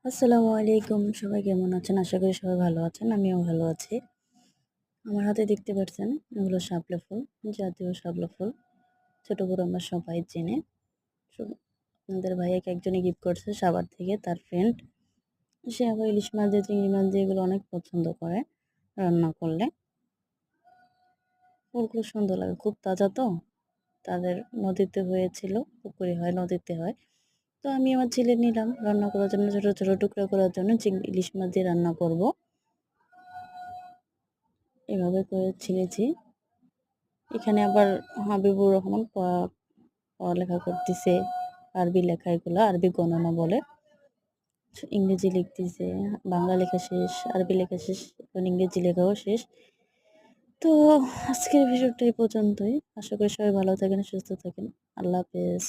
আসসালামু আলাইকুম। সবাই কেমন আছেন? আশা করি সবাই ভালো আছেন। আমিও ভালো আছি। আমার হাতে দেখতে পাচ্ছেন এগুলো শাপলা ফুল, জাতীয় শাপলা ফুল। ছোট বড় আমরা সবাই চিনি। সো আপনাদের ভাইয়াকে একজনে গিফট করছে সাভার থেকে তার ফ্রেন্ড। সে আবার ইলিশ মাছ দিয়ে, চিংড়ি মাছ দিয়ে এগুলো অনেক পছন্দ করে রান্না করলে। ফুলগুলো সুন্দর লাগে। খুব তাজা তো। তাদের নদীতে হয়েছিল, পুকুরে হয়, নদীতে হয়। তো আমি আমার ছেলে নিলাম রান্না করার জন্য, ছোট, ছোট টুকরা করার জন্য ইলিশ মাছ দিয়ে রান্না করব। এভাবে করে ছিলেছি। এখানে আবার হাবিবুর রহমান পড়ালেখা করতেছে। আরবি লেখা, এগুলো আরবি গণনা বলে। ইংরেজি লিখতেছে, বাংলা লেখা শেষ, আরবি লেখা শেষ, এখন ইংরেজি লেখাও শেষ। তো আজকের ভিডিওটা এই পর্যন্তই। আশা করি সবাই ভালো থাকেন, সুস্থ থাকেন। আল্লাহ হাফেজ।